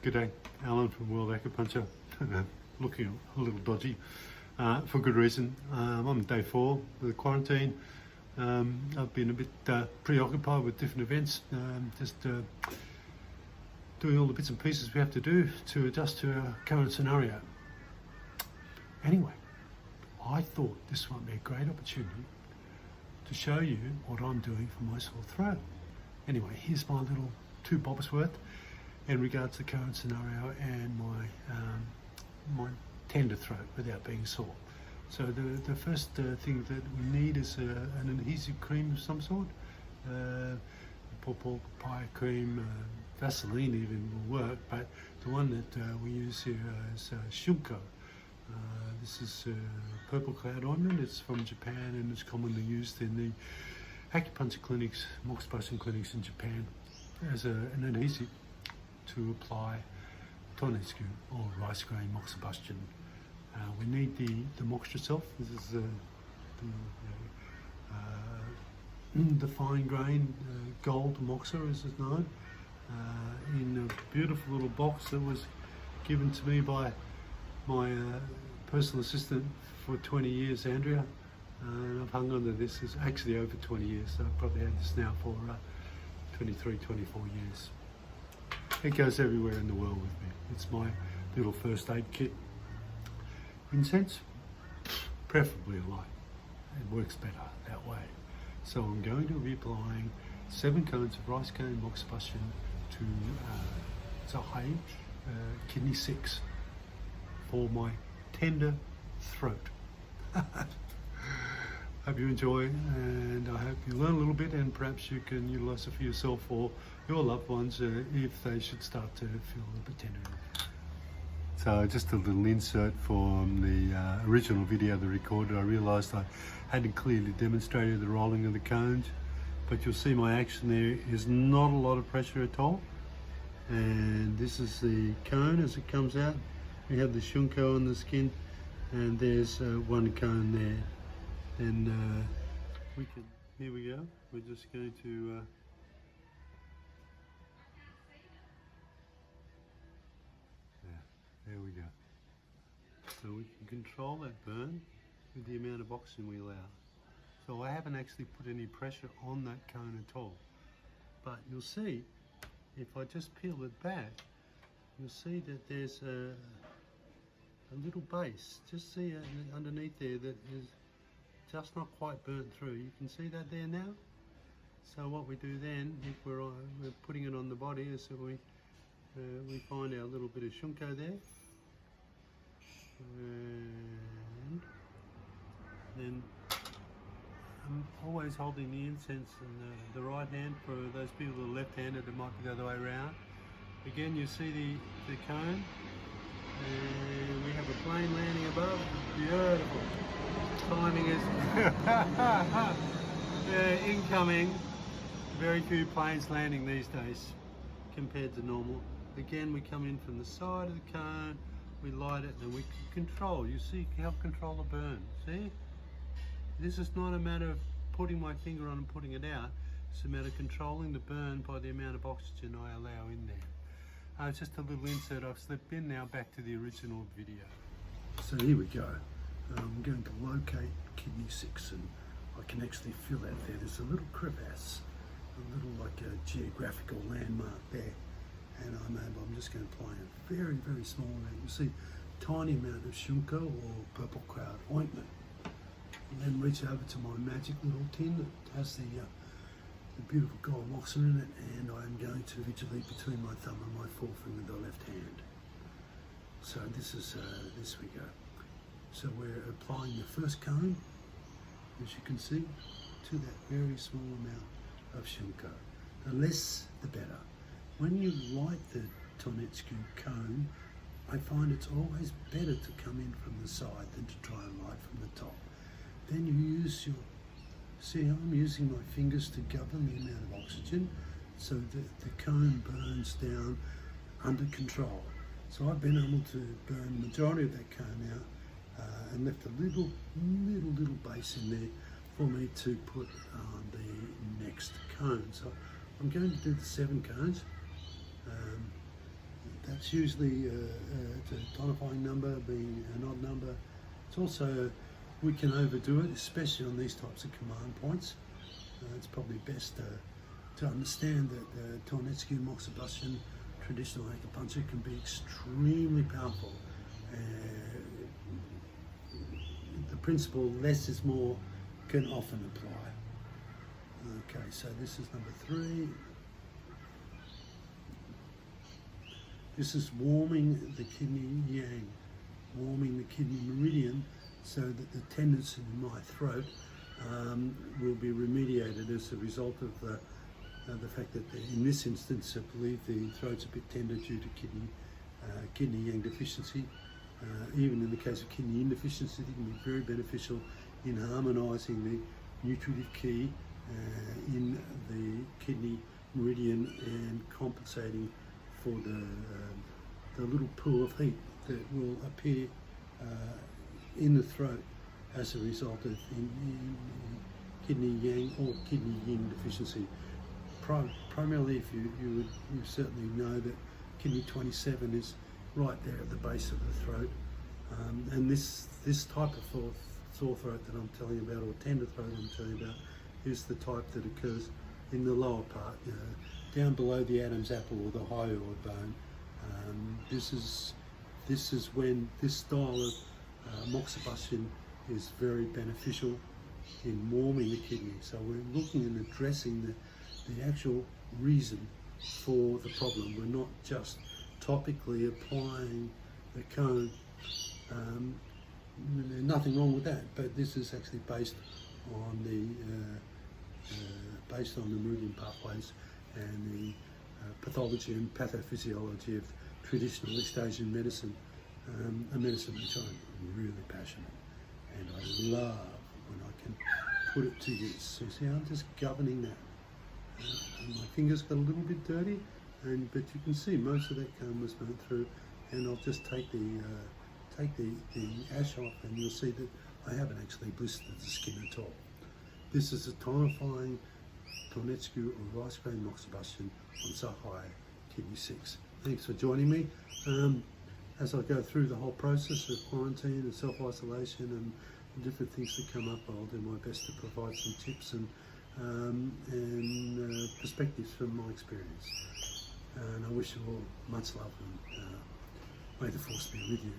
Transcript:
G'day, Alan from World Acupuncture. Looking a little dodgy for good reason. I'm on day 4 of the quarantine. I've been a bit preoccupied with different events, just doing all the bits and pieces we have to do to adjust to our current scenario. Anyway, I thought this might be a great opportunity to show you what I'm doing for my sore throat. Anyway, here's my little 2 bobs worth in regards to the current scenario and my tender throat without being sore. So the first thing that we need is an adhesive cream of some sort. Papaya cream, Vaseline even will work, but the one that we use here is Shunko. This is Purple Cloud ointment. It's from Japan and it's commonly used in the acupuncture clinics, moxibustion clinics in Japan as an adhesive to apply Tonetsugu or rice grain moxibustion. We need the mox itself. This is the fine grain gold moxa, as it's known, in a beautiful little box that was given to me by my personal assistant for 20 years, Andrea. And I've hung on to this. It's actually over 20 years, so I've probably had this now for 23, 24 years. It goes everywhere in the world with me. It's my little first aid kit. Incense, preferably a light. It works better that way. So I'm going to be applying 7 cones of rice cane moxibustion to Zahai kidney 6 for my tender throat. Hope you enjoy, and I hope you learn a little bit, and perhaps you can utilise it for yourself or your loved ones if they should start to feel a bit tender. So just a little insert from the original video that I recorded. I realised I hadn't clearly demonstrated the rolling of the cones, but you'll see my action there is not a lot of pressure at all. And this is the cone as it comes out. We have the shunko on the skin, and there's 1 cone there. And here we go. We're just going to there we go. So we can control that burn with the amount of oxygen we allow. So I haven't actually put any pressure on that cone at all. But you'll see, if I just peel it back, you'll see that there's a little base. Just see underneath there that is just not quite burnt through. You can see that there now. So what we do then, if we're putting it on the body, is that we find our little bit of shunko there, and then I'm always holding the incense in the right hand. For those people who are left-handed, it might be the other way around. Again, you see the cone, and we have a plane landing above. Beautiful. Timing is incoming. Very few planes landing these days compared to normal. Again, we come in from the side of the cone, we light it, and we can control. You see, help control the burn. See? This is not a matter of putting my finger on and putting it out. It's a matter of controlling the burn by the amount of oxygen I allow in there. It's just a little insert I've slipped in now, back to the original video. So here we go. I'm going to locate kidney 6, and I can actually feel that there. There's a little crevasse, a little like a geographical landmark there. And I'm just going to apply a very, very small amount. You see, tiny amount of shunko or purple cloud ointment. And then reach over to my magic little tin that has the beautiful gold moxa in it, and I'm going to vigilate between my thumb and my forefinger with the left hand. So this we go. So we're applying the first cone, as you can see, to that very small amount of shunko. The less, the better. When you light the Tonetsugu cone, I find it's always better to come in from the side than to try and light from the top. Then you use see how I'm using my fingers to govern the amount of oxygen, so that the cone burns down under control. So I've been able to burn the majority of that cone out and left a little base in there for me to put on the next cone. So I'm going to do the 7 cones. That's usually it's a tonifying number, being an odd number. It's also, we can overdo it, especially on these types of command points. It's probably best to understand that Tornetsky moxibustion, traditional acupuncture, can be extremely powerful. The principle less is more can often apply. Okay, so this is number 3. This is warming the kidney yang, warming the kidney meridian, so that the tenderness in my throat will be remediated as a result of the fact that in this instance I believe the throat's a bit tender due to kidney yang deficiency. Even in the case of kidney yin deficiency, it can be very beneficial in harmonising the nutritive key in the kidney meridian and compensating for the little pool of heat that will appear in the throat as a result of kidney yang or kidney yin deficiency. Primarily, if you certainly know that kidney 27 is right there at the base of the throat, and this type of sore throat that I'm telling you about, or tender throat I'm telling you about, is the type that occurs in the lower part, down below the Adam's apple or the hyoid bone. This is when this style of moxibustion is very beneficial in warming the kidney. So we're looking and addressing the actual reason for the problem. We're not just topically applying the cone. There's nothing wrong with that, but this is actually based on the meridian pathways and the pathology and pathophysiology of traditional East Asian medicine, a medicine which I'm really passionate and I love when I can put it to use. So see, I'm just governing that. And my fingers got a little bit dirty, but you can see most of that comb was burnt through, and I'll just take the ash off, and you'll see that I haven't actually blistered the skin at all. This is a tonifying Tornetsky or rice grain moxibustion on Sahai Kidney 6. Thanks for joining me. As I go through the whole process of quarantine and self-isolation and the different things that come up, I'll do my best to provide some tips and perspectives from my experience. And I wish you all much love, and may the force be with you.